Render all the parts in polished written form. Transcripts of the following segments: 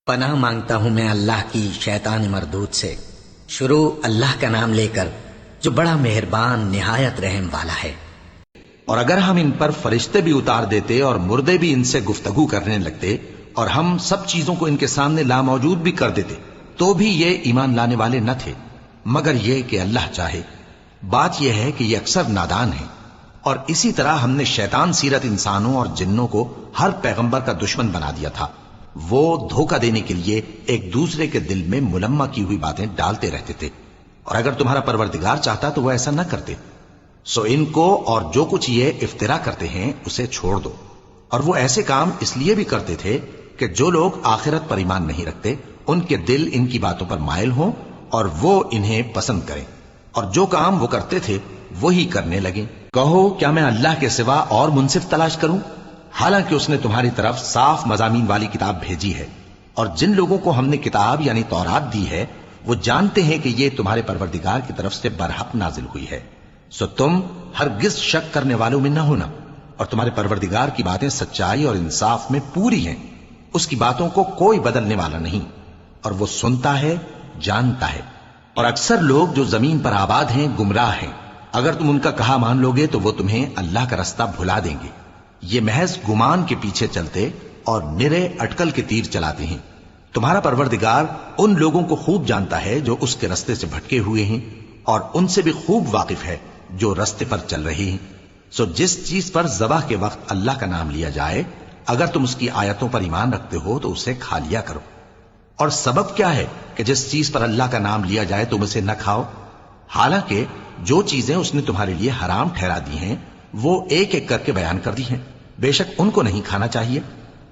پناہ مانگتا ہوں میں اللہ کی شیطان مردود سے۔ شروع اللہ کا نام لے کر جو بڑا مہربان نہایت رحم والا ہے۔ اور اگر ہم ان پر فرشتے بھی اتار دیتے اور مردے بھی ان سے گفتگو کرنے لگتے اور ہم سب چیزوں کو ان کے سامنے لاموجود بھی کر دیتے تو بھی یہ ایمان لانے والے نہ تھے، مگر یہ کہ اللہ چاہے۔ بات یہ ہے کہ یہ اکثر نادان ہیں۔ اور اسی طرح ہم نے شیطان سیرت انسانوں اور جنوں کو ہر پیغمبر کا دشمن بنا دیا تھا۔ وہ دھوکہ دینے کے لیے ایک دوسرے کے دل میں ملمہ کی ہوئی باتیں ڈالتے رہتے تھے، اور اگر تمہارا پروردگار چاہتا تو وہ ایسا نہ کرتے۔ سو ان کو اور جو کچھ یہ افترا کرتے ہیں اسے چھوڑ دو۔ اور وہ ایسے کام اس لیے بھی کرتے تھے کہ جو لوگ آخرت پر ایمان نہیں رکھتے ان کے دل ان کی باتوں پر مائل ہوں اور وہ انہیں پسند کریں، اور جو کام وہ کرتے تھے وہی کرنے لگیں۔ کہو کیا میں اللہ کے سوا اور منصف تلاش کروں، حالانکہ اس نے تمہاری طرف صاف مضامین والی کتاب بھیجی ہے، اور جن لوگوں کو ہم نے کتاب یعنی تورات دی ہے وہ جانتے ہیں کہ یہ تمہارے پروردگار کی طرف سے برحق نازل ہوئی ہے۔ سو تم ہرگز شک کرنے والوں میں نہ ہونا، اور تمہارے پروردگار کی باتیں سچائی اور انصاف میں پوری ہیں، اس کی باتوں کو کوئی بدلنے والا نہیں، اور وہ سنتا ہے جانتا ہے۔ اور اکثر لوگ جو زمین پر آباد ہیں گمراہ ہیں، اگر تم ان کا کہا مان لوگے تو وہ تمہیں اللہ کا رستہ بھلا دیں گے۔ یہ محض گمان کے پیچھے چلتے اور نرے اٹکل کے تیر چلاتے ہیں۔ تمہارا پروردگار ان لوگوں کو خوب جانتا ہے جو اس کے رستے سے بھٹکے ہوئے ہیں، اور ان سے بھی خوب واقف ہے جو رستے پر چل رہے ہیں۔ سو جس چیز پر ذبح کے وقت اللہ کا نام لیا جائے اگر تم اس کی آیتوں پر ایمان رکھتے ہو تو اسے کھا لیا کرو۔ اور سبب کیا ہے کہ جس چیز پر اللہ کا نام لیا جائے تم اسے نہ کھاؤ، حالانکہ جو چیزیں اس نے تمہارے لیے حرام ٹھہرا دی ہیں وہ ایک ایک کر کے بیان کر دی ہیں۔ بے شک ان کو نہیں کھانا چاہیے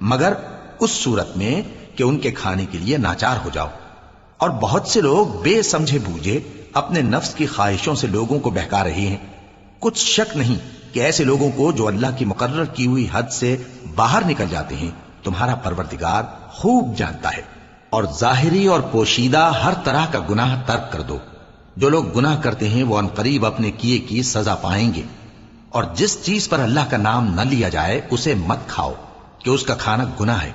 مگر اس صورت میں کہ ان کے کھانے کے لیے ناچار ہو جاؤ۔ اور بہت سے لوگ بے سمجھے بوجھے اپنے نفس کی خواہشوں سے لوگوں کو بہکا رہے ہیں۔ کچھ شک نہیں کہ ایسے لوگوں کو جو اللہ کی مقرر کی ہوئی حد سے باہر نکل جاتے ہیں تمہارا پروردگار خوب جانتا ہے۔ اور ظاہری اور پوشیدہ ہر طرح کا گناہ ترک کر دو۔ جو لوگ گناہ کرتے ہیں وہ عنقریب اپنے کیے کی سزا پائیں گے۔ اور جس چیز پر اللہ کا نام نہ لیا جائے اسے مت کھاؤ کہ اس کا کھانا گناہ ہے۔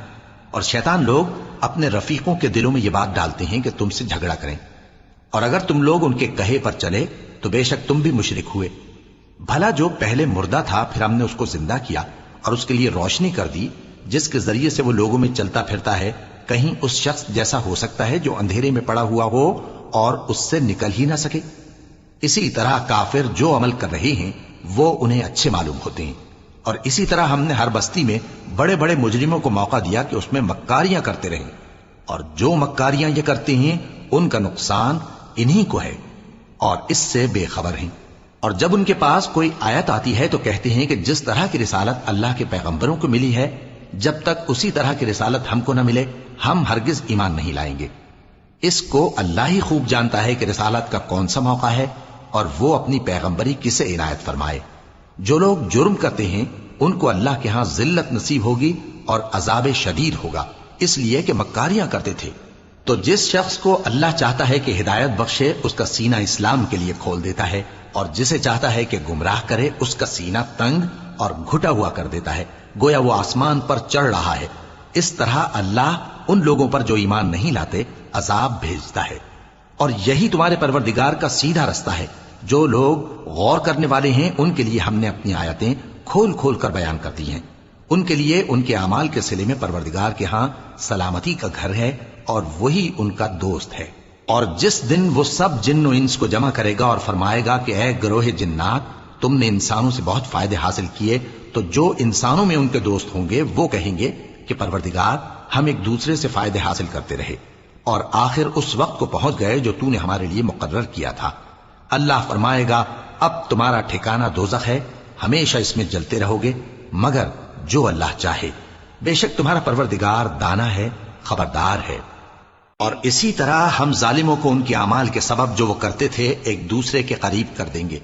اور شیطان لوگ اپنے رفیقوں کے دلوں میں یہ بات ڈالتے ہیں کہ تم سے جھگڑا کریں، اور اگر تم لوگ ان کے کہے پر چلے تو بے شک تم بھی مشرک ہوئے۔ بھلا جو پہلے مردہ تھا پھر ہم نے اس کو زندہ کیا اور اس کے لیے روشنی کر دی جس کے ذریعے سے وہ لوگوں میں چلتا پھرتا ہے، کہیں اس شخص جیسا ہو سکتا ہے جو اندھیرے میں پڑا ہوا ہو اور اس سے نکل ہی نہ سکے؟ اسی طرح کافر جو عمل کر رہے ہیں وہ انہیں اچھے معلوم ہوتے ہیں۔ اور اسی طرح ہم نے ہر بستی میں بڑے بڑے مجرموں کو موقع دیا کہ اس میں مکاریاں کرتے رہیں، اور جو مکاریاں یہ کرتے ہیں ان کا نقصان انہی کو ہے اور اس سے بے خبر ہیں۔ اور جب ان کے پاس کوئی آیت آتی ہے تو کہتے ہیں کہ جس طرح کی رسالت اللہ کے پیغمبروں کو ملی ہے جب تک اسی طرح کی رسالت ہم کو نہ ملے ہم ہرگز ایمان نہیں لائیں گے۔ اس کو اللہ ہی خوب جانتا ہے کہ رسالت کا کون سا موقع ہے اور وہ اپنی پیغمبری کسے عنایت فرمائے۔ جو لوگ جرم کرتے ہیں ان کو اللہ کے ہاں ذلت نصیب ہوگی اور عذاب شدید ہوگا، اس لیے کہ مکاریاں کرتے تھے۔ تو جس شخص کو اللہ چاہتا ہے کہ ہدایت بخشے اس کا سینہ اسلام کے لیے کھول دیتا ہے، اور جسے چاہتا ہے کہ گمراہ کرے اس کا سینہ تنگ اور گھٹا ہوا کر دیتا ہے، گویا وہ آسمان پر چڑھ رہا ہے۔ اس طرح اللہ ان لوگوں پر جو ایمان نہیں لاتے عذاب بھیجتا ہے۔ اور یہی تمہارے پروردگار کا سیدھا رستہ ہے۔ جو لوگ غور کرنے والے ہیں ان کے لیے ہم نے اپنی آیتیں کھول کھول کر بیان کر دی ہیں۔ ان کے لیے ان کے اعمال کے صلے میں پروردگار کے ہاں سلامتی کا گھر ہے اور وہی ان کا دوست ہے۔ اور جس دن وہ سب جن و انس کو جمع کرے گا اور فرمائے گا کہ اے گروہ جنات، تم نے انسانوں سے بہت فائدے حاصل کیے، تو جو انسانوں میں ان کے دوست ہوں گے وہ کہیں گے کہ پروردگار ہم ایک دوسرے سے فائدے حاصل کرتے رہے اور آخر اس وقت کو پہنچ گئے جو تو نے ہمارے لیے مقرر کیا تھا۔ اللہ فرمائے گا اب تمہارا ٹھکانہ دوزخ ہے، ہمیشہ اس میں جلتے رہو گے مگر جو اللہ چاہے، بے شک تمہارا پروردگار دانا ہے، خبردار ہے۔ اور اسی طرح ہم ظالموں کو ان کے اعمال کے سبب جو وہ کرتے تھے ایک دوسرے کے قریب کر دیں گے۔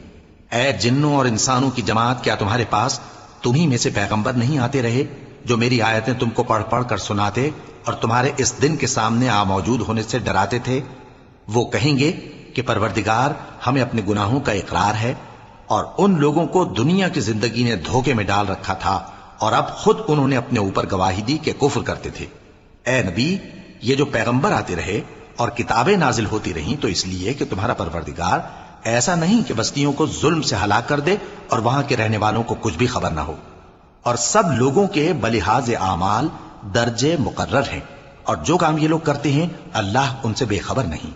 اے جنوں اور انسانوں کی جماعت، کیا تمہارے پاس تمہیں میں سے پیغمبر نہیں آتے رہے جو میری آیتیں تم کو پڑھ پڑھ کر سناتے اور تمہارے اس دن کے سامنے موجود ہونے سے ڈراتے تھے؟ وہ کہیں گے کہ پروردگار ہمیں اپنے گناہوں کا اقرار ہے، اور ان لوگوں کو دنیا کی زندگی نے دھوکے میں ڈال رکھا تھا اور اب خود انہوں نے اپنے اوپر گواہی دی کہ کفر کرتے تھے۔ اے نبی، یہ جو پیغمبر آتے رہے اور کتابیں نازل ہوتی رہیں تو اس لیے کہ تمہارا پروردگار ایسا نہیں کہ بستیوں کو ظلم سے ہلاک کر دے اور وہاں کے رہنے والوں کو کچھ بھی خبر نہ ہو، اور سب لوگوں کے بلحاظ اعمال درجے مقرر ہیں، اور جو کام یہ لوگ کرتے ہیں اللہ ان سے بے خبر نہیں،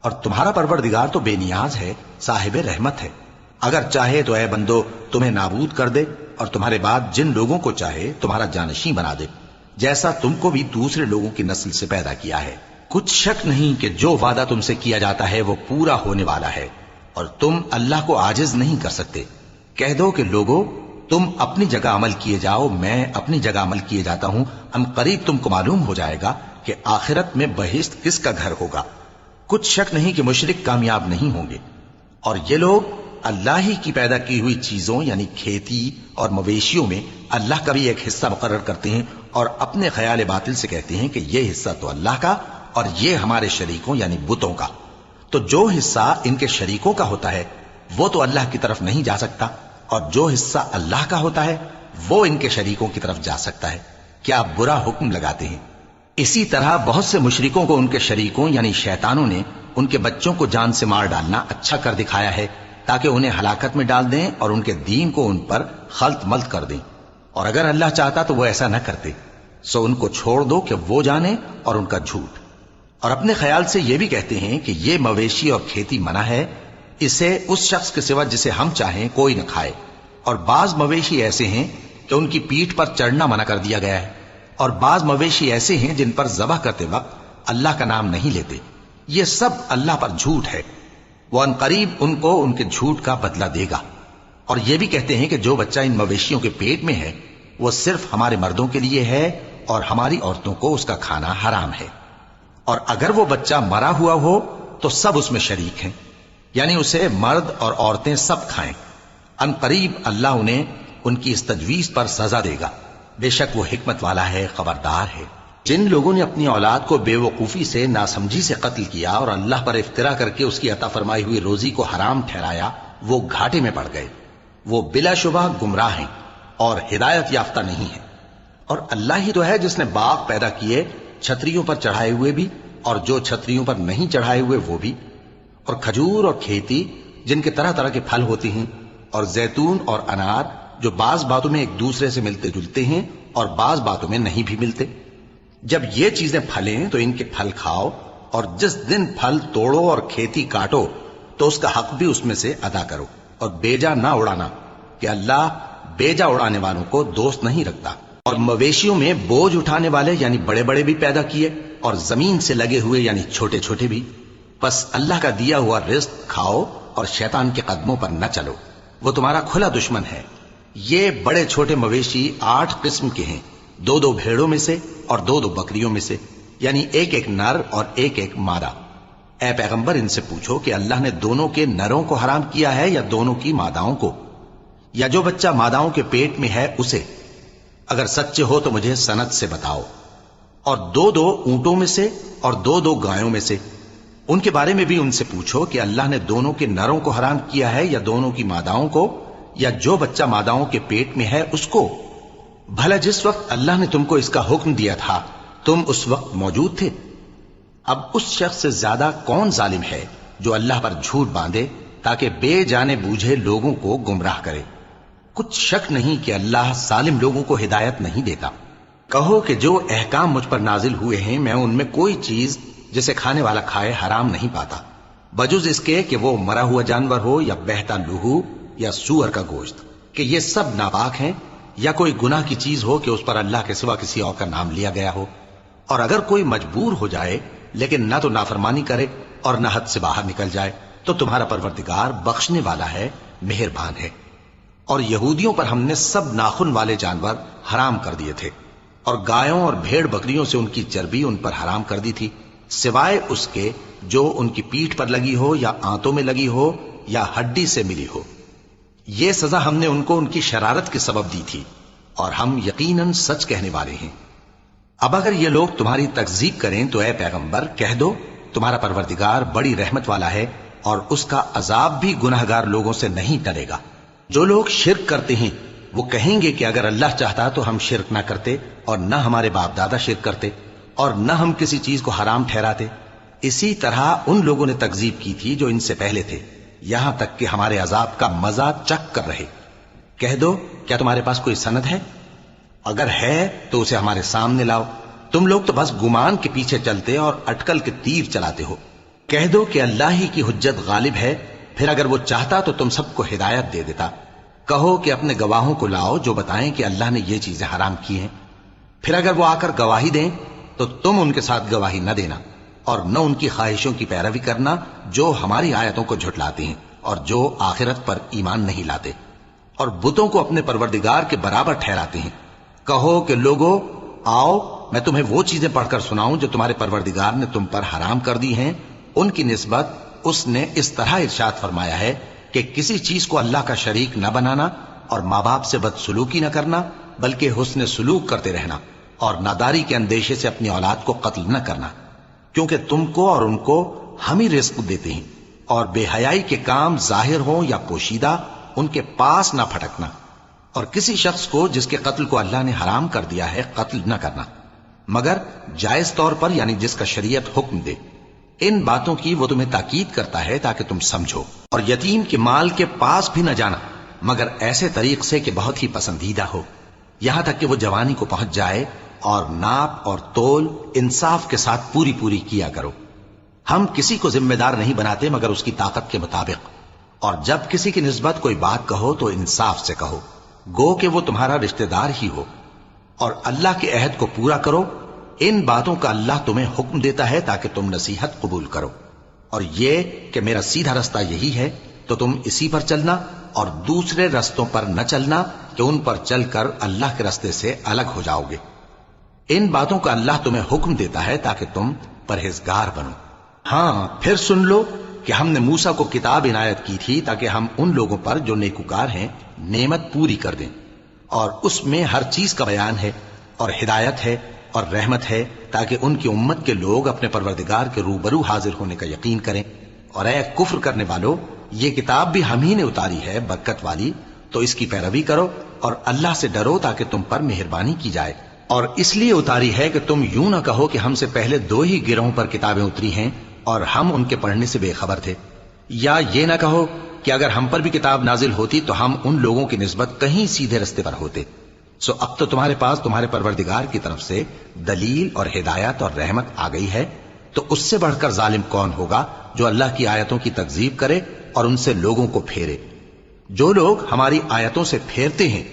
اور تمہارا پروردگار تو بے نیاز ہے، صاحب رحمت ہے۔ اگر چاہے تو اے بندو تمہیں نابود کر دے، اور تمہارے بعد جن لوگوں کو چاہے تمہارا جانشین بنا دے، جیسا تم کو بھی دوسرے لوگوں کی نسل سے پیدا کیا ہے۔ کچھ شک نہیں کہ جو وعدہ تم سے کیا جاتا ہے وہ پورا ہونے والا ہے، اور تم اللہ کو عاجز نہیں کر سکتے۔ کہہ دو کہ لوگو تم اپنی جگہ عمل کیے جاؤ، میں اپنی جگہ عمل کیے جاتا ہوں، ان قریب تم کو معلوم ہو جائے گا کہ آخرت میں بہشت کس کا گھر ہوگا۔ کچھ شک نہیں کہ مشرک کامیاب نہیں ہوں گے، اور یہ لوگ اللہ ہی کی پیدا کی ہوئی چیزوں یعنی کھیتی اور مویشیوں میں اللہ کا بھی ایک حصہ مقرر کرتے ہیں، اور اپنے خیال باطل سے کہتے ہیں کہ یہ حصہ تو اللہ کا اور یہ ہمارے شریکوں یعنی بتوں کا۔ تو جو حصہ ان کے شریکوں کا ہوتا ہے وہ تو اللہ کی طرف نہیں جا سکتا، اور جو حصہ اللہ کا ہوتا ہے وہ ان کے شریکوں کی طرف جا سکتا ہے۔ کیا برا حکم لگاتے ہیں۔ اسی طرح بہت سے مشرکوں کو ان کے شریکوں یعنی شیطانوں نے ان کے بچوں کو جان سے مار ڈالنا اچھا کر دکھایا ہے، تاکہ انہیں ہلاکت میں ڈال دیں اور ان کے دین کو ان پر خلط ملط کر دیں، اور اگر اللہ چاہتا تو وہ ایسا نہ کرتے۔ سو ان کو چھوڑ دو کہ وہ جانے اور ان کا جھوٹ۔ اور اپنے خیال سے یہ بھی کہتے ہیں کہ یہ مویشی اور کھیتی منع ہے، اسے اس شخص کے سوا جسے ہم چاہیں کوئی نہ کھائے، اور بعض مویشی ایسے ہیں کہ ان کی پیٹھ پر چڑھنا منع کر دیا گیا ہے، اور بعض مویشی ایسے ہیں جن پر ذبح کرتے وقت اللہ کا نام نہیں لیتے۔ یہ سب اللہ پر جھوٹ ہے، وہ ان قریب ان کو ان کے جھوٹ کا بدلہ دے گا۔ اور یہ بھی کہتے ہیں کہ جو بچہ ان مویشیوں کے پیٹ میں ہے وہ صرف ہمارے مردوں کے لیے ہے اور ہماری عورتوں کو اس کا کھانا حرام ہے، اور اگر وہ بچہ مرا ہوا ہو تو سب اس میں شریک ہیں، یعنی اسے مرد اور عورتیں سب کھائیں۔ ان قریب اللہ انہیں ان کی اس تجویز پر سزا دے گا، بے شک وہ حکمت والا ہے، خبردار ہے۔ جن لوگوں نے اپنی اولاد کو بے وقوفی سے ناسمجھی سے قتل کیا اور اللہ پر افترا کر کے اس کی عطا فرمائی ہوئی روزی کو حرام ٹھہرایا، وہ گھاٹے میں پڑ گئے، وہ بلا شبہ گمراہ ہیں اور ہدایت یافتہ نہیں ہیں۔ اور اللہ ہی تو ہے جس نے باغ پیدا کیے، چھتریوں پر چڑھائے ہوئے بھی اور جو چھتریوں پر نہیں چڑھائے ہوئے وہ بھی، اور کھجور اور کھیتی جن کے طرح طرح کے پھل ہوتے ہیں، اور زیتون اور انار جو بعض باتوں میں ایک دوسرے سے ملتے جلتے ہیں اور بعض باتوں میں نہیں بھی ملتے۔ جب یہ چیزیں پھلیں تو ان کے پھل کھاؤ، اور جس دن پھل توڑو اور کھیتی کاٹو تو اس کا حق بھی اس میں سے ادا کرو، اور بیجا نہ اڑانا کہ اللہ بیجا اڑانے والوں کو دوست نہیں رکھتا۔ اور مویشیوں میں بوجھ اٹھانے والے یعنی بڑے بڑے بھی پیدا کیے، اور زمین سے لگے ہوئے یعنی چھوٹے چھوٹے بھی۔ بس اللہ کا دیا ہوا رزق کھاؤ اور شیطان کے قدموں پر نہ چلو، وہ تمہارا کھلا دشمن ہے۔ یہ بڑے چھوٹے مویشی 8 قسم کے ہیں، 2 بھیڑوں میں سے اور 2 بکریوں میں سے، یعنی ایک نر اور ایک مادہ۔ اے پیغمبر ان سے پوچھو کہ اللہ نے دونوں کے نروں کو حرام کیا ہے یا دونوں کی ماداؤں کو، یا جو بچہ ماداؤں کے پیٹ میں ہے اسے؟ اگر سچے ہو تو مجھے سند سے بتاؤ۔ اور 2 اونٹوں میں سے اور 2 گایوں میں سے، ان کے بارے میں بھی ان سے پوچھو کہ اللہ نے دونوں کے نروں کو حرام کیا ہے یا دونوں کی ماداؤں کو، یا جو بچہ ماداؤں کے پیٹ میں ہے اس کو؟ بھلا جس وقت اللہ نے تم کو اس کا حکم دیا تھا تم اس وقت موجود تھے؟ اب اس شخص سے زیادہ کون ظالم ہے جو اللہ پر جھوٹ باندھے تاکہ بے جانے بوجھے لوگوں کو گمراہ کرے۔ کچھ شک نہیں کہ اللہ ظالم لوگوں کو ہدایت نہیں دیتا۔ کہو کہ جو احکام مجھ پر نازل ہوئے ہیں میں ان میں کوئی چیز جسے کھانے والا کھائے حرام نہیں پاتا، بجز اس کے کہ وہ مرا ہوا جانور ہو یا بہتا لہو یا سور کا گوشت، کہ یہ سب ناپاک ہیں، یا کوئی گناہ کی چیز ہو کہ اس پر اللہ کے سوا کسی اور کا نام لیا گیا ہو۔ اور اگر کوئی مجبور ہو جائے لیکن نہ تو نافرمانی کرے اور نہ حد سے باہر نکل جائے تو تمہارا پروردگار بخشنے والا ہے، مہربان ہے۔ اور یہودیوں پر ہم نے سب ناخن والے جانور حرام کر دیے تھے، اور گایوں اور بھیڑ بکریوں سے ان کی چربی ان پر حرام کر دی تھی، سوائے اس کے جو ان کی پیٹھ پر لگی ہو یا آنتوں میں لگی ہو یا ہڈی سے ملی ہو۔ یہ سزا ہم نے ان کو ان کی شرارت کے سبب دی تھی، اور ہم یقیناً سچ کہنے والے ہیں۔ اب اگر یہ لوگ تمہاری تکذیب کریں تو اے پیغمبر کہہ دو تمہارا پروردگار بڑی رحمت والا ہے، اور اس کا عذاب بھی گناہگار لوگوں سے نہیں ڈرے گا۔ جو لوگ شرک کرتے ہیں وہ کہیں گے کہ اگر اللہ چاہتا تو ہم شرک نہ کرتے اور نہ ہمارے باپ دادا شرک کرتے، اور نہ ہم کسی چیز کو حرام ٹھہراتے. اسی طرح ان لوگوں نے تکذیب کی تھی جو ان سے پہلے تھے، یہاں تک کہ ہمارے عذاب کا مزہ چکھ کر رہے. کہہ دو کیا تمہارے پاس کوئی سند ہے؟ اگر ہے تو اسے ہمارے سامنے لاؤ. تم لوگ تو بس گمان کے پیچھے چلتے اور اٹکل کے تیر چلاتے ہو. کہہ دو کہ اللہ ہی کی حجت غالب ہے، پھر اگر وہ چاہتا تو تم سب کو ہدایت دے دیتا. کہو کہ اپنے گواہوں کو لاؤ جو بتائیں کہ اللہ نے یہ چیزیں حرام کی ہیں. پھر اگر وہ آ کر گواہی دیں تو تم ان کے ساتھ گواہی نہ دینا اور نہ ان کی خواہشوں کی پیروی کرنا جو ہماری آیتوں کو جھٹلاتے ہیں اور جو آخرت پر ایمان نہیں لاتے اور بتوں کو اپنے پروردگار کے برابر ٹھہراتے ہیں. کہو کہ لوگو آؤ میں تمہیں وہ چیزیں پڑھ کر سناؤں جو تمہارے پروردگار نے تم پر حرام کر دی ہیں. ان کی نسبت اس نے اس طرح ارشاد فرمایا ہے کہ کسی چیز کو اللہ کا شریک نہ بنانا اور ماں باپ سے بدسلوکی نہ کرنا بلکہ حسن سلوک کرتے رہنا اور ناداری کے اندیشے سے اپنی اولاد کو قتل نہ کرنا، کیونکہ تم کو اور ان کو ہم ہی رزق دیتے ہیں. اور بے حیائی کے کام ظاہر ہوں یا پوشیدہ ان کے پاس نہ پھٹکنا، اور کسی شخص کو جس کے قتل کو اللہ نے حرام کر دیا ہے قتل نہ کرنا مگر جائز طور پر، یعنی جس کا شریعت حکم دے. ان باتوں کی وہ تمہیں تاکید کرتا ہے تاکہ تم سمجھو. اور یتیم کے مال کے پاس بھی نہ جانا مگر ایسے طریق سے کہ بہت ہی پسندیدہ ہو، یہاں تک کہ وہ جوانی کو پہنچ جائے. اور ناپ اور تول انصاف کے ساتھ پوری پوری کیا کرو. ہم کسی کو ذمہ دار نہیں بناتے مگر اس کی طاقت کے مطابق. اور جب کسی کی نسبت کوئی بات کہو تو انصاف سے کہو، گو کہ وہ تمہارا رشتہ دار ہی ہو. اور اللہ کے عہد کو پورا کرو. ان باتوں کا اللہ تمہیں حکم دیتا ہے تاکہ تم نصیحت قبول کرو. اور یہ کہ میرا سیدھا رستہ یہی ہے تو تم اسی پر چلنا اور دوسرے رستوں پر نہ چلنا کہ ان پر چل کر اللہ کے رستے سے الگ ہو جاؤ گے. ان باتوں کا اللہ تمہیں حکم دیتا ہے تاکہ تم پرہیزگار بنو. ہاں پھر سن لو کہ ہم نے موسیٰ کو کتاب عنایت کی تھی تاکہ ہم ان لوگوں پر جو نیکوکار ہیں نعمت پوری کر دیں، اور اس میں ہر چیز کا بیان ہے اور ہدایت ہے اور رحمت ہے تاکہ ان کی امت کے لوگ اپنے پروردگار کے روبرو حاضر ہونے کا یقین کریں. اور اے کفر کرنے والو، یہ کتاب بھی ہم ہی نے اتاری ہے برکت والی، تو اس کی پیروی کرو اور اللہ سے ڈرو تاکہ تم پر مہربانی کی جائے. اور اس لیے اتاری ہے کہ تم یوں نہ کہو کہ ہم سے پہلے 2 ہی گروہوں پر کتابیں اتری ہیں اور ہم ان کے پڑھنے سے بے خبر تھے. یا یہ نہ کہو کہ اگر ہم پر بھی کتاب نازل ہوتی تو ہم ان لوگوں کی نسبت کہیں سیدھے رستے پر ہوتے. سو اب تو تمہارے پاس تمہارے پروردگار کی طرف سے دلیل اور ہدایت اور رحمت آ گئی ہے، تو اس سے بڑھ کر ظالم کون ہوگا جو اللہ کی آیتوں کی تکذیب کرے اور ان سے لوگوں کو پھیرے. جو لوگ ہماری آیتوں سے پھیرتے ہیں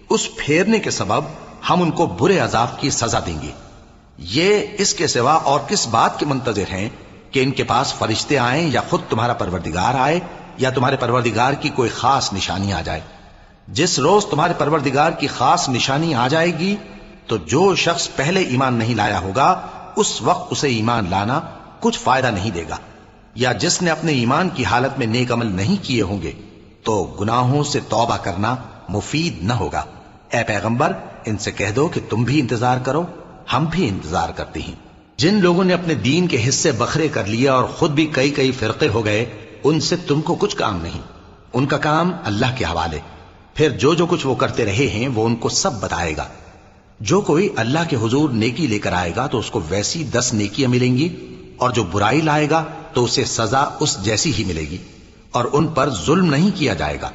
اس پھیرنے کے سبب ہم ان کو برے عذاب کی سزا دیں گے. یہ اس کے سوا اور کس بات کے منتظر ہیں کہ ان کے پاس فرشتے آئیں یا خود تمہارا پروردگار آئے یا تمہارے پروردگار کی کوئی خاص نشانی آ جائے. جس روز تمہارے پروردگار کی خاص نشانی آ جائے گی تو جو شخص پہلے ایمان نہیں لایا ہوگا اس وقت اسے ایمان لانا کچھ فائدہ نہیں دے گا، یا جس نے اپنے ایمان کی حالت میں نیک عمل نہیں کیے ہوں گے تو گناہوں سے توبہ کرنا مفید نہ ہوگا. اے پیغمبر ان سے کہہ دو کہ تم بھی انتظار کرو، ہم بھی انتظار کرتے ہیں. جن لوگوں نے اپنے دین کے حصے بکھرے کر لیے اور خود بھی کئی فرقے ہو گئے ان سے تم کو کچھ کام نہیں، ان کا کام اللہ کے حوالے. پھر جو کچھ وہ کرتے رہے ہیں وہ ان کو سب بتائے گا. جو کوئی اللہ کے حضور نیکی لے کر آئے گا تو اس کو ویسی 10 نیکیاں ملیں گی، اور جو برائی لائے گا تو اسے سزا اس جیسی ہی ملے گی، اور ان پر ظلم نہیں کیا جائے گا.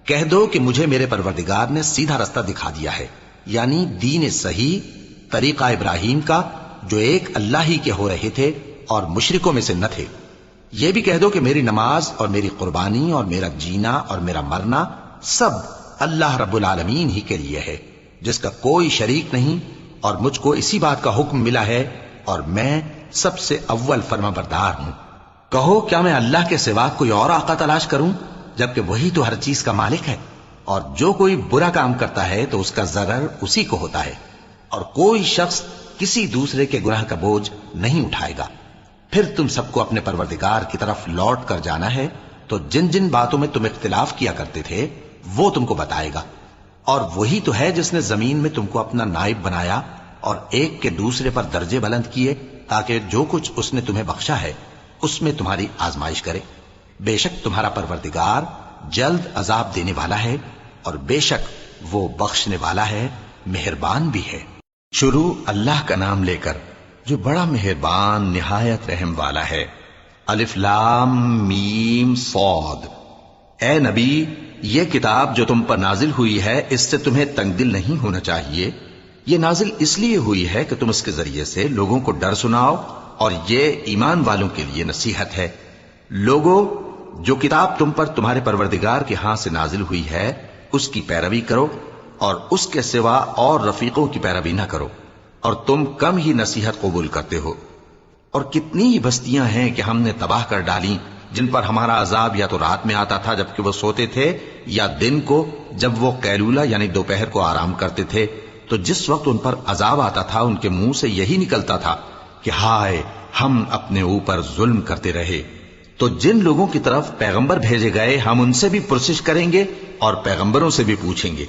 کہہ دو کہ مجھے میرے پروردگار نے سیدھا رستہ دکھا دیا ہے، یعنی دین صحیح، طریقہ ابراہیم کا جو ایک اللہ ہی کے ہو رہے تھے اور مشرکوں میں سے نہ تھے. یہ بھی کہہ دو کہ میری نماز اور میری قربانی اور میرا جینا اور میرا مرنا سب اللہ رب العالمین ہی کے لیے ہے جس کا کوئی شریک نہیں، اور مجھ کو اسی بات کا حکم ملا ہے اور میں سب سے اول فرما بردار ہوں. کہو کیا میں اللہ کے سوا کوئی اور آقا تلاش کروں جبکہ وہی تو ہر چیز کا مالک ہے؟ اور جو کوئی برا کام کرتا ہے تو اس کا ضرر اسی کو ہوتا ہے، اور کوئی شخص کسی دوسرے کے گناہ کا بوجھ نہیں اٹھائے گا. پھر تم سب کو اپنے پروردگار کی طرف لوٹ کر جانا ہے، تو جن جن باتوں میں تم اختلاف کیا کرتے تھے وہ تم کو بتائے گا. اور وہی تو ہے جس نے زمین میں تم کو اپنا نائب بنایا اور ایک کے دوسرے پر درجے بلند کیے تاکہ جو کچھ اس نے تمہیں بخشا ہے اس میں تمہاری آزمائش کرے. بے شک تمہارا پروردگار جلد عذاب دینے والا ہے اور بے شک وہ بخشنے والا ہے، مہربان بھی ہے. شروع اللہ کا نام لے کر جو بڑا مہربان نہایت رحم والا ہے۔ الف لام میم صاد۔ اے نبی، یہ کتاب جو تم پر نازل ہوئی ہے اس سے تمہیں تنگ دل نہیں ہونا چاہیے۔ یہ نازل اس لیے ہوئی ہے کہ تم اس کے ذریعے سے لوگوں کو ڈر سناؤ، اور یہ ایمان والوں کے لیے نصیحت ہے۔ لوگوں، جو کتاب تم پر تمہارے پروردگار کے ہاں سے نازل ہوئی ہے اس کی پیروی کرو، اور اس کے سوا اور رفیقوں کی پیروی نہ کرو، اور تم کم ہی نصیحت قبول کرتے ہو۔ اور کتنی ہی بستیاں ہیں کہ ہم نے تباہ کر ڈالی جن پر ہمارا عذاب یا تو رات میں آتا تھا جبکہ وہ سوتے تھے، یا دن کو جب وہ قیلولہ یعنی دوپہر کو آرام کرتے تھے، تو جس وقت ان پر عذاب آتا تھا ان کے منہ سے یہی نکلتا تھا کہ ہائے، ہم اپنے اوپر ظلم کرتے رہے۔ تو جن لوگوں کی طرف پیغمبر بھیجے گئے ہم ان سے بھی پرسش کریں گے اور پیغمبروں سے بھی پوچھیں گے،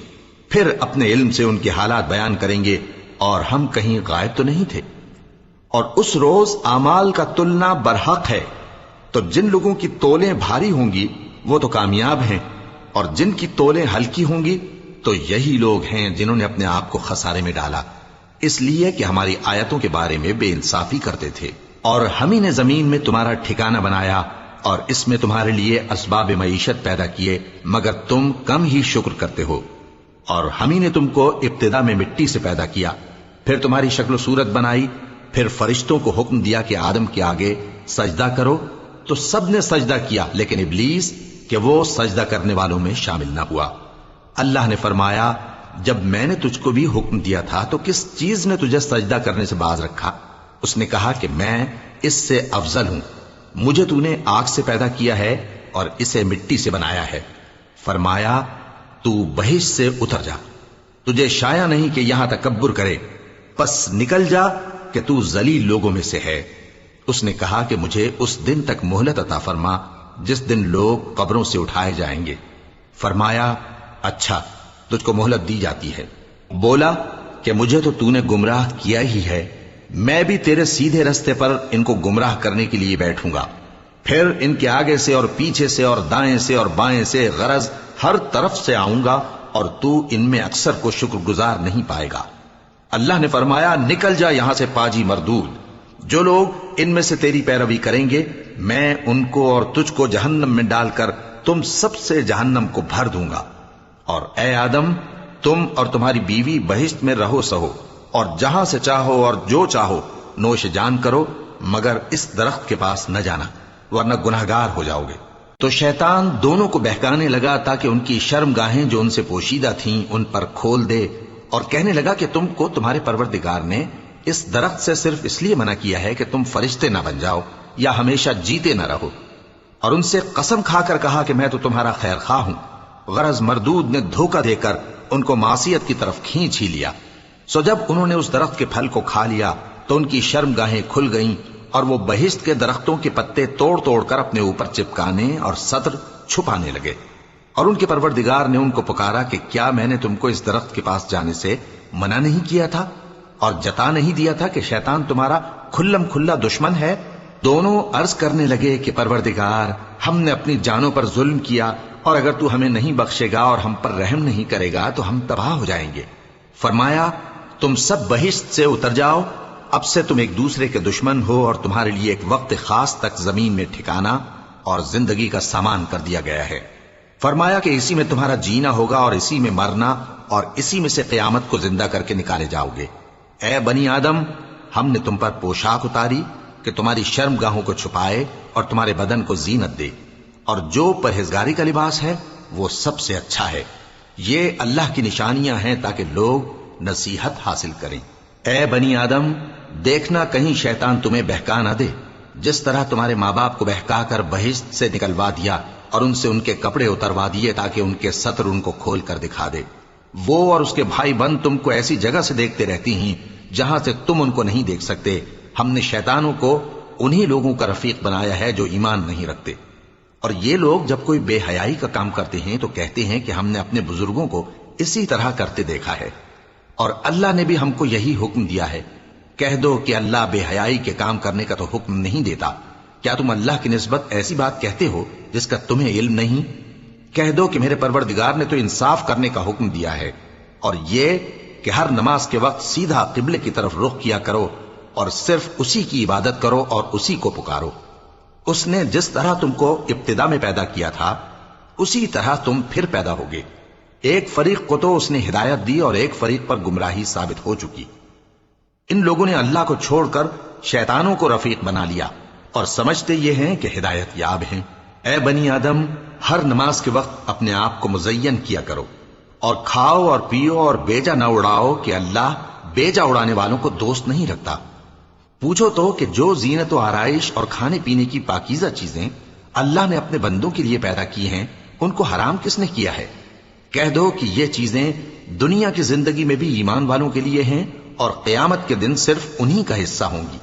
پھر اپنے علم سے ان کے حالات بیان کریں گے، اور ہم کہیں غائب تو نہیں تھے۔ اور اس روز اعمال کا تلنا برحق ہے، تو جن لوگوں کی تولیں بھاری ہوں گی وہ تو کامیاب ہیں، اور جن کی تولیں ہلکی ہوں گی تو یہی لوگ ہیں جنہوں نے اپنے آپ کو خسارے میں ڈالا، اس لیے کہ ہماری آیتوں کے بارے میں بے انصافی کرتے تھے۔ اور ہم ہی نے زمین میں تمہارا ٹھکانہ بنایا اور اس میں تمہارے لیے اسباب معیشت پیدا کیے، مگر تم کم ہی شکر کرتے ہو۔ اور ہم ہی نے تم کو ابتدا میں مٹی سے پیدا کیا، پھر تمہاری شکل و صورت بنائی، پھر فرشتوں کو حکم دیا کہ آدم کے آگے سجدہ کرو، تو سب نے سجدہ کیا لیکن ابلیس کہ وہ سجدہ کرنے والوں میں شامل نہ ہوا۔ اللہ نے فرمایا، جب میں نے تجھ کو بھی حکم دیا تھا تو کس چیز نے تجھے سجدہ کرنے سے باز رکھا؟ اس نے کہا کہ میں اس سے افضل ہوں، مجھے تو نے آگ سے پیدا کیا ہے اور اسے مٹی سے بنایا ہے۔ فرمایا، تو بہشت سے اتر جا، تجھے شایع نہیں کہ یہاں تکبر کرے، پس نکل جا کہ تو ذلیل لوگوں میں سے ہے۔ اس نے کہا کہ مجھے اس دن تک مہلت عطا فرما جس دن لوگ قبروں سے اٹھائے جائیں گے۔ فرمایا، اچھا، تجھ کو مہلت دی جاتی ہے۔ بولا کہ مجھے تو نے گمراہ کیا ہی ہے، میں بھی تیرے سیدھے رستے پر ان کو گمراہ کرنے کے لیے بیٹھوں گا، پھر ان کے آگے سے اور پیچھے سے اور دائیں سے اور بائیں سے غرض ہر طرف سے آؤں گا، اور تو ان میں اکثر کو شکر گزار نہیں پائے گا۔ اللہ نے فرمایا، نکل جا یہاں سے پاجی مردود، جو لوگ ان میں سے تیری پیروی کریں گے میں ان کو اور تجھ کو جہنم میں ڈال کر تم سب سے جہنم کو بھر دوں گا۔ اور اے آدم، تم اور تمہاری بیوی بہشت میں رہو سہو، اور جہاں سے چاہو اور جو چاہو نوش جان کرو، مگر اس درخت کے پاس نہ جانا ورنہ گناہگار ہو جاؤ گے۔ تو شیطان دونوں کو بہکانے لگا تاکہ ان کی شرم گاہیں جو ان سے پوشیدہ تھیں ان پر کھول دے، اور کہنے لگا کہ تم کو تمہارے پروردگار نے اس درخت سے صرف اس لیے منع کیا ہے کہ تم فرشتے نہ بن جاؤ یا ہمیشہ جیتے نہ رہو۔ اور ان سے قسم کھا کر کہا کہ میں تو تمہارا خیر خواہ ہوں۔ غرض مردود نے دھوکہ دے کر ان کو معصیت کی طرف کھینچ ہی لیا۔ سو جب انہوں نے اس درخت کے پھل کو کھا لیا تو ان کی شرم گاہیں کھل گئیں، اور وہ بہشت کے درختوں کے پتے توڑ توڑ کر اپنے اوپر چپکانے اور سطر چھپانے لگے۔ اور ان کے پروردگار نے ان کو پکارا کہ کیا میں نے تم کو اس درخت کے پاس جانے سے منع نہیں کیا تھا اور جتا نہیں دیا تھا کہ شیطان تمہارا کھلم کھلا دشمن ہے؟ دونوں عرض کرنے لگے کہ پروردگار، ہم نے اپنی جانوں پر ظلم کیا، اور اگر تو ہمیں نہیں بخشے گا اور ہم پر رحم نہیں کرے گا تو ہم تباہ ہو جائیں گے۔ فرمایا، تم سب بہشت سے اتر جاؤ، اب سے تم ایک دوسرے کے دشمن ہو، اور تمہارے لیے ایک وقت خاص تک زمین میں ٹھکانا اور زندگی کا سامان کر دیا گیا ہے۔ فرمایا کہ اسی میں تمہارا جینا ہوگا اور اسی میں مرنا، اور اسی میں سے قیامت کو زندہ کر کے نکالے جاؤ گے۔ اے بنی آدم، ہم نے تم پر پوشاک اتاری کہ تمہاری شرم گاہوں کو چھپائے اور تمہارے بدن کو زینت دے، اور جو پرہیزگاری کا لباس ہے وہ سب سے اچھا ہے۔ یہ اللہ کی نشانیاں ہیں تاکہ لوگ نصیحت حاصل کریں۔ اے بنی آدم، دیکھنا کہیں شیطان تمہیں بہکا نہ دے، جس طرح تمہارے ماں باپ کو بہکا کر بہشت سے نکلوا دیا اور ان سے ان کے کپڑے اتروا دیے تاکہ ان کے سطر ان کو کھول کر دکھا دے۔ وہ اور اس کے بھائی بند تم کو ایسی جگہ سے دیکھتے رہتی ہیں جہاں سے تم ان کو نہیں دیکھ سکتے۔ ہم نے شیطانوں کو انہی لوگوں کا رفیق بنایا ہے جو ایمان نہیں رکھتے۔ اور یہ لوگ جب کوئی بے حیائی کا کام کرتے ہیں تو کہتے ہیں کہ ہم نے اپنے بزرگوں کو اسی طرح کرتے دیکھا ہے، اور اللہ نے بھی ہم کو یہی حکم دیا ہے۔ کہہ دو کہ اللہ بے حیائی کے کام کرنے کا تو حکم نہیں دیتا۔ کیا تم اللہ کی نسبت ایسی بات کہتے ہو جس کا تمہیں علم نہیں؟ کہہ دو کہ میرے پروردگار نے تو انصاف کرنے کا حکم دیا ہے، اور یہ کہ ہر نماز کے وقت سیدھا قبلے کی طرف رخ کیا کرو، اور صرف اسی کی عبادت کرو اور اسی کو پکارو۔ اس نے جس طرح تم کو ابتدا میں پیدا کیا تھا اسی طرح تم پھر پیدا ہوگے۔ ایک فریق کو تو اس نے ہدایت دی اور ایک فریق پر گمراہی ثابت ہو چکی۔ ان لوگوں نے اللہ کو چھوڑ کر شیطانوں کو رفیق بنا لیا اور سمجھتے یہ ہیں کہ ہدایت یاب ہیں۔ اے بنی آدم، ہر نماز کے وقت اپنے آپ کو مزین کیا کرو اور کھاؤ اور پیو اور بیجا نہ اڑاؤ کہ اللہ بیجا اڑانے والوں کو دوست نہیں رکھتا۔ پوچھو تو کہ جو زینت و آرائش اور کھانے پینے کی پاکیزہ چیزیں اللہ نے اپنے بندوں کے لیے پیدا کی ہیں ان کو حرام کس نے کیا ہے؟ کہہ دو کہ یہ چیزیں دنیا کی زندگی میں بھی ایمان والوں کے لیے ہیں اور قیامت کے دن صرف انہی کا حصہ ہوں گی۔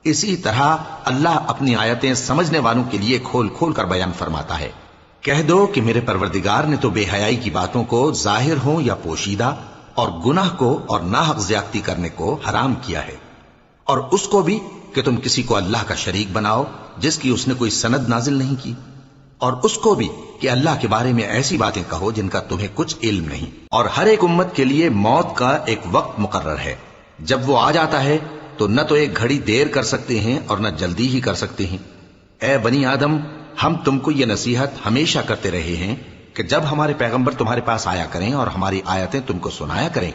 اسی طرح اللہ اپنی آیتیں سمجھنے والوں کے لیے کھول کھول کر بیان فرماتا ہے۔ کہہ دو کہ میرے پروردگار نے تو بے حیائی کی باتوں کو ظاہر ہوں یا پوشیدہ اور گناہ کو اور ناحق زیادتی کرنے کو حرام کیا ہے، اور اس کو بھی کہ تم کسی کو اللہ کا شریک بناؤ جس کی اس نے کوئی سند نازل نہیں کی، اور اس کو بھی کہ اللہ کے بارے میں ایسی باتیں کہو جن کا تمہیں کچھ علم نہیں۔ اور ہر ایک امت کے لیے موت کا ایک وقت مقرر ہے، جب وہ آ جاتا ہے تو نہ تو ایک گھڑی دیر کر سکتے ہیں اور نہ جلدی ہی کر سکتے ہیں۔ اے بنی آدم، ہم تم کو یہ نصیحت ہمیشہ کرتے رہے ہیں کہ جب ہمارے پیغمبر تمہارے پاس آیا کریں اور ہماری آیتیں تم کو سنایا کریں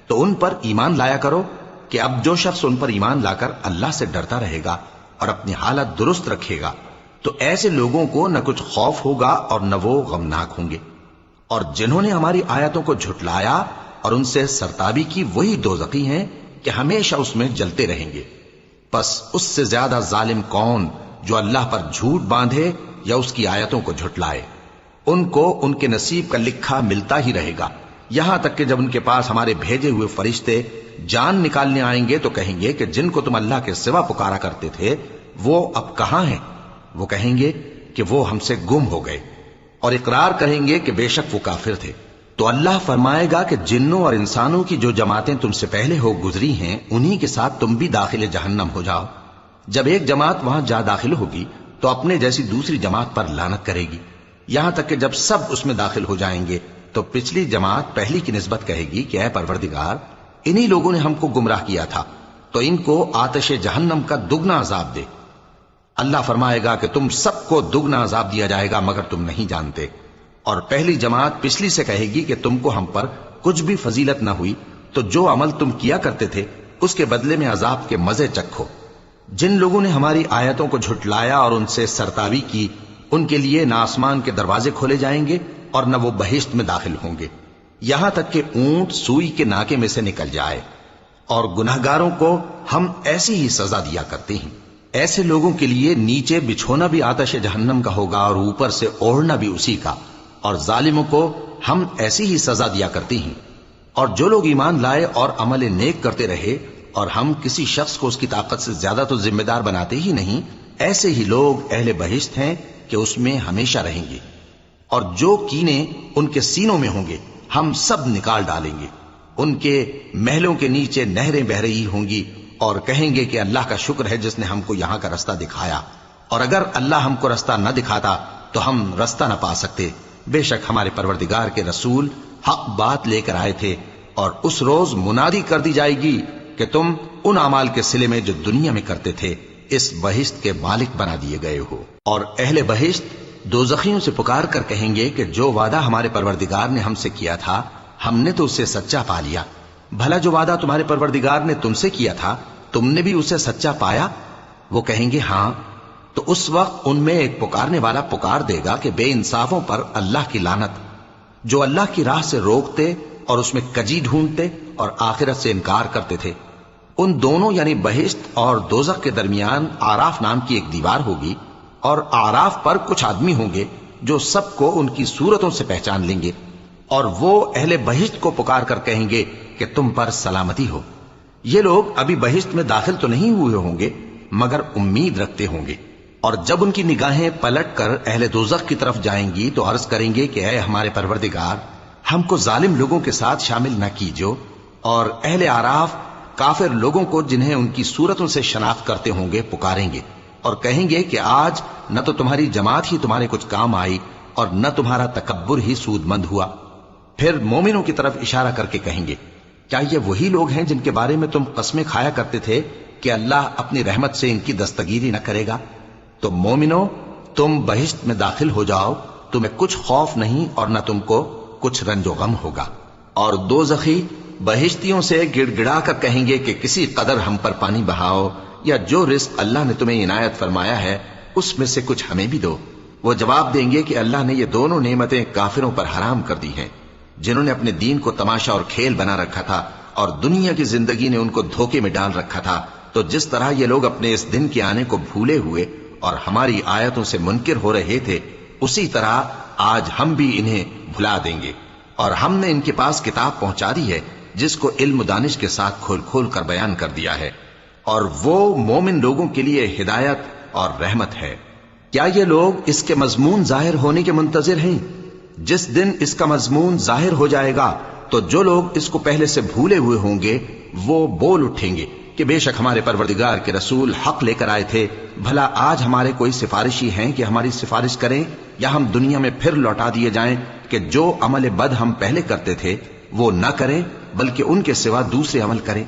تو ان پر ایمان لایا کرو، کہ اب جو شخص ان پر ایمان لا کر اللہ سے ڈرتا رہے گا اور اپنی حالت درست رکھے گا تو ایسے لوگوں کو نہ کچھ خوف ہوگا اور نہ وہ غمناک ہوں گے، اور جنہوں نے ہماری آیتوں کو جھٹلایا اور ان سے سرتابی کی وہی دوزخی ہیں کہ ہمیشہ اس میں جلتے رہیں گے۔ پس اس سے زیادہ ظالم کون جو اللہ پر جھوٹ باندھے یا اس کی آیتوں کو جھٹلائے؟ ان کو ان کے نصیب کا لکھا ملتا ہی رہے گا، یہاں تک کہ جب ان کے پاس ہمارے بھیجے ہوئے فرشتے جان نکالنے آئیں گے تو کہیں گے کہ جن کو تم اللہ کے سوا پکارا کرتے تھے وہ اب کہاں ہیں؟ وہ کہیں گے کہ وہ ہم سے گم ہو گئے، اور اقرار کریں گے کہ بے شک وہ کافر تھے۔ تو اللہ فرمائے گا کہ جنوں اور انسانوں کی جو جماعتیں تم سے پہلے ہو گزری ہیں انہی کے ساتھ تم بھی داخل جہنم ہو جاؤ۔ جب ایک جماعت وہاں جا داخل ہوگی تو اپنے جیسی دوسری جماعت پر لعنت کرے گی، یہاں تک کہ جب سب اس میں داخل ہو جائیں گے تو پچھلی جماعت پہلی کی نسبت کہے گی کہ اے پروردگار، انہی لوگوں نے ہم کو گمراہ کیا تھا، تو ان کو آتش جہنم کا دگنا عذاب دے۔ اللہ فرمائے گا کہ تم سب کو دگنا عذاب دیا جائے گا مگر تم نہیں جانتے۔ اور پہلی جماعت پچھلی سے کہے گی کہ تم کو ہم پر کچھ بھی فضیلت نہ ہوئی، تو جو عمل تم کیا کرتے تھے اس کے بدلے میں عذاب کے مزے چکھو۔ جن لوگوں نے ہماری آیتوں کو جھٹلایا اور ان سے سرتابی کی ان کے لیے نہ آسمان کے دروازے کھولے جائیں گے اور نہ وہ بہشت میں داخل ہوں گے، یہاں تک کہ اونٹ سوئی کے ناکے میں سے نکل جائے۔ اور گناہگاروں کو ہم ایسی ہی سزا دیا کرتے ہیں۔ ایسے لوگوں کے لیے نیچے بچھونا بھی آتش جہنم کا ہوگا اور اوپر سے اوڑھنا بھی اسی کا، اور ظالموں کو ہم ایسی ہی سزا دیا کرتے ہیں۔ اور جو لوگ ایمان لائے اور عمل نیک کرتے رہے اور ہم کسی شخص کو اس کی طاقت سے زیادہ تو ذمہ دار بناتے ہی نہیں، ایسے ہی لوگ اہل بہشت ہیں کہ اس میں ہمیشہ رہیں گے۔ اور جو کینے ان کے سینوں میں ہوں گے ہم سب نکال ڈالیں گے۔ ان کے محلوں کے نیچے نہریں بہ رہی ہوں گی اور کہیں گے کہ اللہ کا شکر ہے جس نے ہم کو یہاں کا رستہ دکھایا، اور اگر اللہ ہم کو رستہ نہ دکھاتا تو ہم رستہ نہ پا سکتے۔ بے شک ہمارے پروردگار کے رسول حق بات لے کر آئے تھے، اور اس روز منادی کر دی جائے گی کہ تم ان اعمال کے صلے میں جو دنیا میں کرتے تھے اس بہشت کے مالک بنا دیے گئے ہو۔ اور اہل بہشت دوزخیوں سے پکار کر کہیں گے کہ جو وعدہ ہمارے پروردگار نے ہم سے کیا تھا ہم نے تو اسے سچا پا لیا۔ بھلا جو وعدہ تمہارے پروردگار نے تم سے کیا تھا تم نے بھی اسے سچا پایا؟ وہ کہیں گے ہاں۔ تو اس وقت ان میں ایک پکارنے والا پکار دے گا کہ بے انصافوں پر اللہ کی لعنت، جو اللہ کی راہ سے روکتے اور اس میں کجی ڈھونڈتے اور آخرت سے انکار کرتے تھے۔ ان دونوں یعنی بہشت اور دوزخ کے درمیان آراف نام کی ایک دیوار ہوگی، اور آراف پر کچھ آدمی ہوں گے جو سب کو ان کی صورتوں سے پہچان لیں گے، اور وہ اہل بہشت کو پکار کر کہیں گے کہ تم پر سلامتی ہو۔ یہ لوگ ابھی بہشت میں داخل تو نہیں ہوئے ہوں گے مگر امید رکھتے ہوں گے، اور جب ان کی نگاہیں پلٹ کر اہل دوزخ کی طرف جائیں گی تو عرض کریں گے کہ اے ہمارے پروردگار، ہم کو ظالم لوگوں کے ساتھ شامل نہ کیجو۔ اور اہل آراف کافر لوگوں کو جنہیں ان کی صورتوں سے شناخت کرتے ہوں گے پکاریں گے اور کہیں گے کہ آج نہ تو تمہاری جماعت ہی تمہارے کچھ کام آئی اور نہ تمہارا تکبر ہی سود مند ہوا۔ پھر مومنوں کی طرف اشارہ کر کے کہیں گے کیا یہ وہی لوگ ہیں جن کے بارے میں تم قسمیں کھایا کرتے تھے کہ اللہ اپنی رحمت سے ان کی دستگیری نہ کرے گا؟ تو مومنو، تم بہشت میں داخل ہو جاؤ، تمہیں کچھ خوف نہیں اور نہ تم کو کچھ رنج و غم ہوگا۔ اور دوزخی بہشتیوں سے گڑ گڑا کر کہیں گے کہ کسی قدر ہم پر پانی بہاؤ، یا جو رزق اللہ نے تمہیں عنایت فرمایا ہے اس میں سے کچھ ہمیں بھی دو۔ وہ جواب دیں گے کہ اللہ نے یہ دونوں نعمتیں کافروں پر حرام کر دی ہیں، جنہوں نے اپنے دین کو تماشا اور کھیل بنا رکھا تھا اور دنیا کی زندگی نے ان کو دھوکے میں ڈال رکھا تھا۔ تو جس طرح یہ لوگ اپنے اس دن کے آنے کو بھولے ہوئے اور ہماری آیتوں سے منکر ہو رہے تھے، اسی طرح آج ہم بھی انہیں بھلا دیں گے۔ اور ہم نے ان کے پاس کتاب پہنچا دی ہے جس کو علم و دانش کے ساتھ کھول کھول کر بیان کر دیا ہے، اور وہ مومن لوگوں کے لیے ہدایت اور رحمت ہے۔ کیا یہ لوگ اس کے مضمون ظاہر ہونے کے منتظر ہیں؟ جس دن اس کا مضمون ظاہر ہو جائے گا تو جو لوگ اس کو پہلے سے بھولے ہوئے ہوں گے وہ بول اٹھیں گے کہ بے شک ہمارے پروردگار کے رسول حق لے کر آئے تھے، بھلا آج ہمارے کوئی سفارشی ہیں کہ ہماری سفارش کریں، یا ہم دنیا میں پھر لوٹا دیے جائیں کہ جو عمل بد ہم پہلے کرتے تھے وہ نہ کریں بلکہ ان کے سوا دوسرے عمل کریں۔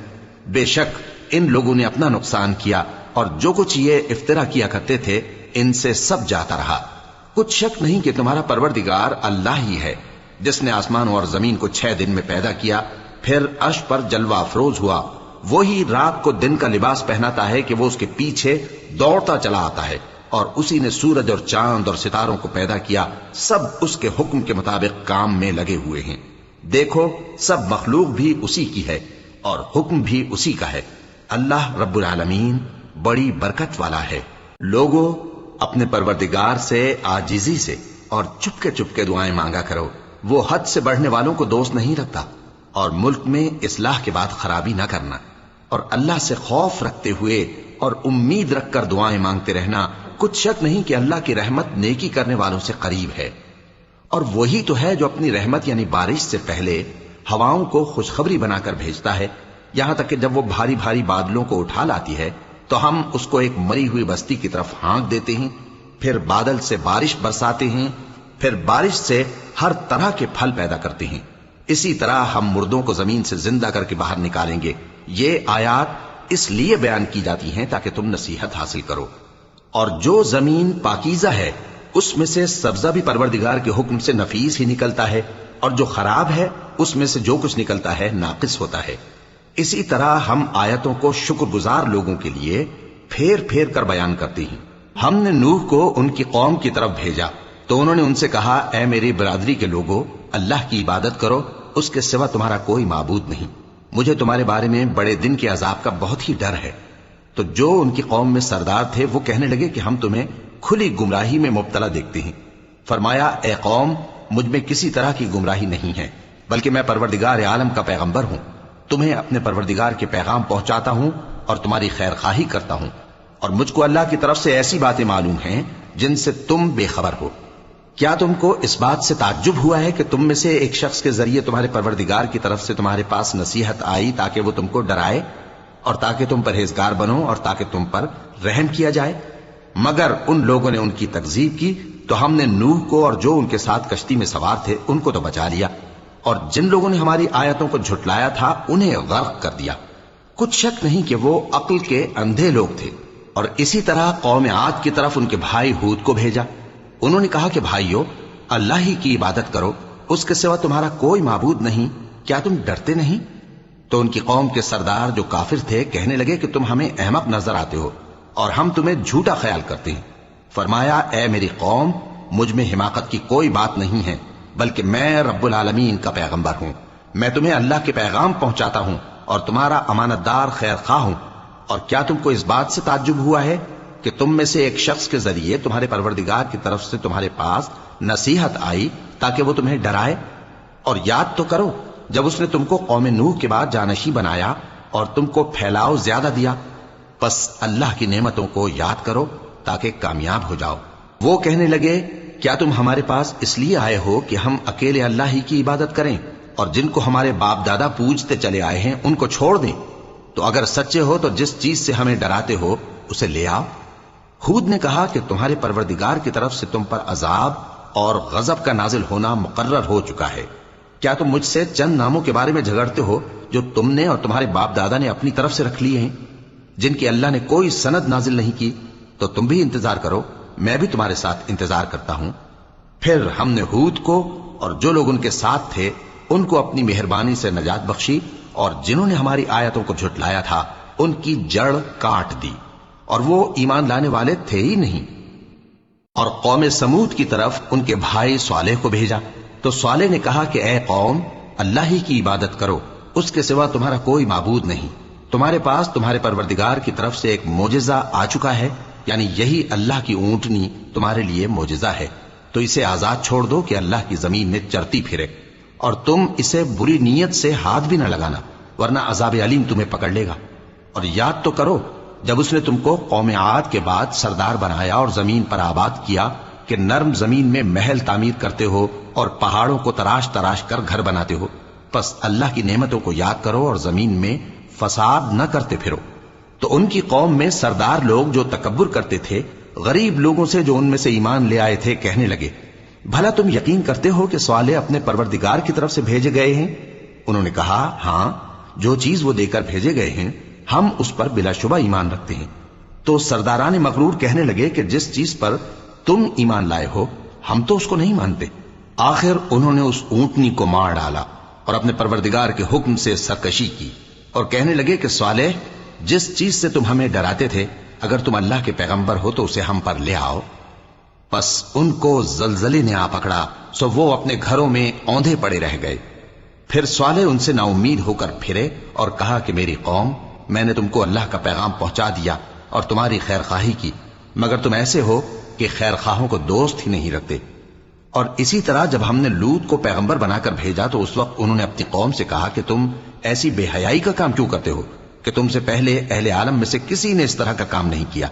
بے شک ان لوگوں نے اپنا نقصان کیا، اور جو کچھ یہ افترا کیا کرتے تھے ان سے سب جاتا رہا۔ کچھ شک نہیں کہ تمہارا پروردگار اللہ ہی ہے جس نے آسمان اور زمین کو 6 دن میں پیدا کیا، پھر عرش پر جلوہ افروز ہوا۔ وہی رات کو دن کا لباس پہناتا ہے کہ وہ اس کے پیچھے دوڑتا چلا آتا ہے، اور اسی نے سورج اور چاند اور ستاروں کو پیدا کیا، سب اس کے حکم کے مطابق کام میں لگے ہوئے ہیں۔ دیکھو سب مخلوق بھی اسی کی ہے اور حکم بھی اسی کا ہے۔ اللہ رب العالمین بڑی برکت والا ہے۔ لوگوں، اپنے پروردگار سے عاجزی سے اور چپکے دعائیں مانگا کرو، وہ حد سے بڑھنے والوں کو دوست نہیں رکھتا، اور ملک میں اصلاح کے بعد خرابی نہ کرنا، اور اللہ سے خوف رکھتے ہوئے اور امید رکھ کر دعائیں مانگتے رہنا۔ کچھ شک نہیں کہ اللہ کی رحمت نیکی کرنے والوں سے قریب ہے، اور وہی تو ہے جو اپنی رحمت یعنی بارش سے پہلے ہواؤں کو خوشخبری بنا کر بھیجتا ہے، یہاں تک کہ جب وہ بھاری بھاری بادلوں کو اٹھا لاتی ہے تو ہم اس کو ایک مری ہوئی بستی کی طرف ہانک دیتے ہیں، پھر بادل سے بارش برساتے ہیں، پھر بارش سے ہر طرح کے پھل پیدا کرتے ہیں۔ اسی طرح ہم مردوں کو زمین سے زندہ کر کے باہر نکالیں گے۔ یہ آیات اس لیے بیان کی جاتی ہیں تاکہ تم نصیحت حاصل کرو۔ اور جو زمین پاکیزہ ہے اس میں سے سبزہ بھی پروردگار کے حکم سے نفیس ہی نکلتا ہے، اور جو خراب ہے اس میں سے جو کچھ نکلتا ہے ناقص ہوتا ہے۔ اسی طرح ہم آیتوں کو شکر گزار لوگوں کے لیے پھیر پھیر کر بیان کرتے ہیں۔ ہم نے نوح کو ان کی قوم کی طرف بھیجا تو انہوں نے ان سے کہا، اے میری برادری کے لوگوں، اللہ کی عبادت کرو، اس کے سوا تمہارا کوئی معبود نہیں۔ مجھے تمہارے بارے میں بڑے دن کے عذاب کا بہت ہی ڈر ہے۔ تو جو ان کی قوم میں سردار تھے وہ کہنے لگے کہ ہم تمہیں کھلی گمراہی میں مبتلا دیکھتے ہیں۔ فرمایا، اے قوم، مجھ میں کسی طرح کی گمراہی نہیں ہے، بلکہ میں پروردگار عالم کا پیغمبر ہوں، تمہیں اپنے پروردگار کے پیغام پہنچاتا ہوں اور تمہاری خیر خواہی کرتا ہوں، اور مجھ کو اللہ کی طرف سے ایسی باتیں معلوم ہیں جن سے تم بے خبر ہو۔ کیا تم کو اس بات سے تعجب ہوا ہے کہ تم میں سے ایک شخص کے ذریعے تمہارے پروردگار کی طرف سے تمہارے پاس نصیحت آئی تاکہ وہ تم کو ڈرائے اور تاکہ تم پرہیزگار بنو اور تاکہ تم پر رحم کیا جائے؟ مگر ان لوگوں نے ان کی تکذیب کی تو ہم نے نوح کو اور جو ان کے ساتھ کشتی میں سوار تھے ان کو تو بچا لیا، اور جن لوگوں نے ہماری آیتوں کو جھٹلایا تھا انہیں غرق کر دیا۔ کچھ شک نہیں کہ وہ عقل کے اندھے لوگ تھے۔ اور اسی طرح قوم عاد کی طرف ان کے بھائی ہود کو بھیجا۔ انہوں نے کہا کہ بھائیو، اللہ ہی کی عبادت کرو، اس کے سوا تمہارا کوئی معبود نہیں، کیا تم ڈرتے نہیں؟ تو ان کی قوم کے سردار جو کافر تھے کہنے لگے کہ تم ہمیں احمق نظر آتے ہو اور ہم تمہیں جھوٹا خیال کرتے ہیں۔ فرمایا، اے میری قوم، مجھ میں حماقت کی کوئی بات نہیں ہے، بلکہ میں رب العالمین کا پیغمبر ہوں۔ میں تمہیں اللہ کے پیغام پہنچاتا ہوں اور تمہارا امانت دار خیر خواہ ہوں۔ اور کیا تم کو اس بات سے تعجب ہوا ہے کہ تم میں سے ایک شخص کے ذریعے تمہارے پروردگار کی طرف سے تمہارے پاس نصیحت آئی تاکہ وہ تمہیں ڈرائے؟ اور یاد تو کرو جب اس نے تم کو قوم نوح کے بعد جانشین بنایا اور تم کو پھیلاؤ زیادہ دیا۔ پس اللہ کی نعمتوں کو یاد کرو تاکہ کامیاب ہو جاؤ۔ وہ کہنے لگے، کیا تم ہمارے پاس اس لیے آئے ہو کہ ہم اکیلے اللہ ہی کی عبادت کریں اور جن کو ہمارے باپ دادا پوجتے چلے آئے ہیں ان کو چھوڑ دیں؟ تو اگر سچے ہو تو جس چیز سے ہمیں ڈراتے ہو اسے لے آؤ۔ ہود نے کہا کہ تمہارے پروردگار کی طرف سے تم پر عذاب اور غضب کا نازل ہونا مقرر ہو چکا ہے۔ کیا تم مجھ سے چند ناموں کے بارے میں جھگڑتے ہو جو تم نے اور تمہارے باپ دادا نے اپنی طرف سے رکھ لیے ہیں؟ جن کی اللہ نے کوئی سند نازل نہیں کی، تو تم بھی انتظار کرو، میں بھی تمہارے ساتھ انتظار کرتا ہوں۔ پھر ہم نے ہود کو اور جو لوگ ان کے ساتھ تھے ان کو اپنی مہربانی سے نجات بخشی، اور جنہوں نے ہماری آیتوں کو جھٹلایا تھا ان کی جڑ کاٹ دی، اور وہ ایمان لانے والے تھے ہی نہیں۔ اور قوم سمود کی طرف ان کے بھائی صالح کو بھیجا، تو صالح نے کہا کہ اے قوم، اللہ ہی کی عبادت کرو، اس کے سوا تمہارا کوئی معبود نہیں۔ تمہارے پاس تمہارے پروردگار کی طرف سے ایک معجزہ آ چکا ہے، یعنی یہی اللہ کی اونٹنی تمہارے لیے معجزہ ہے، تو اسے آزاد چھوڑ دو کہ اللہ کی زمین میں چرتی پھرے، اور تم اسے بری نیت سے ہاتھ بھی نہ لگانا، ورنہ عذاب علیم تمہیں پکڑ لے گا۔ اور یاد تو کرو جب اس نے تم کو قوم عاد کے بعد سردار بنایا اور زمین پر آباد کیا کہ نرم زمین میں محل تعمیر کرتے ہو اور پہاڑوں کو تراش تراش کر گھر بناتے ہو، پس اللہ کی نعمتوں کو یاد کرو اور زمین میں فساد نہ کرتے پھرو۔ تو ان کی قوم میں سردار لوگ جو تکبر کرتے تھے غریب لوگوں سے جو ان میں سے ایمان لے آئے تھے کہنے لگے، بھلا تم یقین کرتے ہو کہ صالح اپنے پروردگار کی طرف سے بھیجے گئے ہیں؟ انہوں نے کہا، ہاں، جو چیز وہ دے کر بھیجے گئے ہیں ہم اس پر بلا شبہ ایمان رکھتے ہیں۔ تو سرداران مغرور کہنے لگے کہ جس چیز پر تم ایمان لائے ہو ہم تو اس کو نہیں مانتے۔ آخر انہوں نے اس اونٹنی کو مار ڈالا اور اپنے پروردگار کے حکم سے سرکشی کی، اور کہنے لگے کہ صالح، جس چیز سے تم ہمیں ڈراتے تھے اگر تم اللہ کے پیغمبر ہو تو اسے ہم پر لے آؤ۔ پس ان کو زلزلے نے آ پکڑا، سو وہ اپنے گھروں میں اوندھے پڑے رہ گئے۔ پھر صالح ان سے نا امید ہو کر پھرے اور کہا کہ میری قوم، میں نے تم کو اللہ کا پیغام پہنچا دیا اور تمہاری خیر خواہی کی، مگر تم ایسے ہو کہ خیر خواہوں کو دوست ہی نہیں رکھتے۔ اور اسی طرح جب ہم نے لوط کو پیغمبر بنا کر بھیجا تو اس وقت انہوں نے اپنی قوم سے کہا کہ تم ایسی بے حیائی کا کام کیوں کرتے ہو کہ تم سے پہلے اہل عالم میں سے کسی نے اس طرح کا کام نہیں کیا،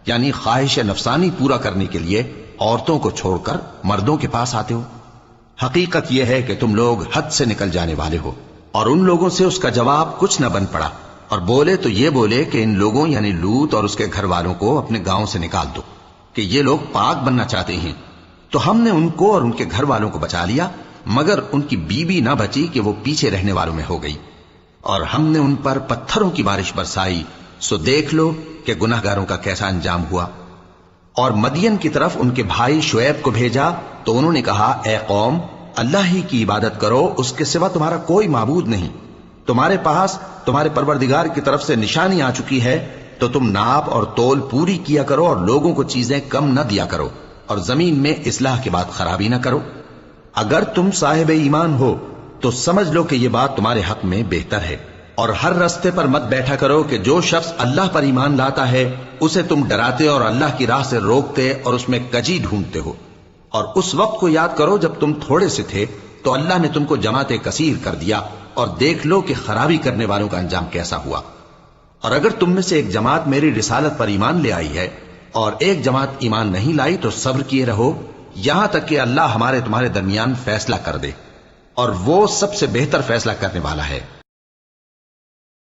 یعنی خواہش نفسانی پورا کرنے کے لیے عورتوں کو چھوڑ کر مردوں کے پاس آتے ہو۔ حقیقت یہ ہے کہ تم لوگ حد سے نکل جانے والے ہو۔ اور ان لوگوں سے اس کا جواب کچھ نہ بن پڑا، اور بولے تو یہ بولے کہ ان لوگوں یعنی لوط اور اس کے گھر والوں کو اپنے گاؤں سے نکال دو کہ یہ لوگ پاک بننا چاہتے ہیں۔ تو ہم نے ان کو اور ان کے گھر والوں کو بچا لیا، مگر ان کی بیوی نہ بچی کہ وہ پیچھے رہنے والوں میں ہو گئی، اور ہم نے ان پر پتھروں کی بارش برسائی، سو دیکھ لو کہ گناہ گاروں کا کیسا انجام ہوا۔ اور مدین کی طرف ان کے بھائی شعیب کو بھیجا تو انہوں نے کہا، اے قوم، اللہ ہی کی عبادت کرو، اس کے سوا تمہارا کوئی معبود نہیں۔ تمہارے پاس تمہارے پروردگار کی طرف سے نشانی آ چکی ہے، تو تم ناپ اور تول پوری کیا کرو اور لوگوں کو چیزیں کم نہ دیا کرو، اور زمین میں اصلاح کے بعد خرابی نہ کرو۔ اگر تم صاحب ایمان ہو تو سمجھ لو کہ یہ بات تمہارے حق میں بہتر ہے، اور ہر رستے پر مت بیٹھا کرو کہ جو شخص اللہ پر ایمان لاتا ہے اسے تم ڈراتے اور اللہ کی راہ سے روکتے اور اس میں کجی ڈھونڈتے ہو۔ اور اس وقت کو یاد کرو جب تم تھوڑے سے تھے تو اللہ نے تم کو جماعت کثیر کر دیا، اور دیکھ لو کہ خرابی کرنے والوں کا انجام کیسا ہوا۔ اور اگر تم میں سے ایک جماعت میری رسالت پر ایمان لے آئی ہے اور ایک جماعت ایمان نہیں لائی تو صبر کیے رہو یہاں تک کہ اللہ ہمارے تمہارے درمیان فیصلہ کر دے، اور وہ سب سے بہتر فیصلہ کرنے والا ہے۔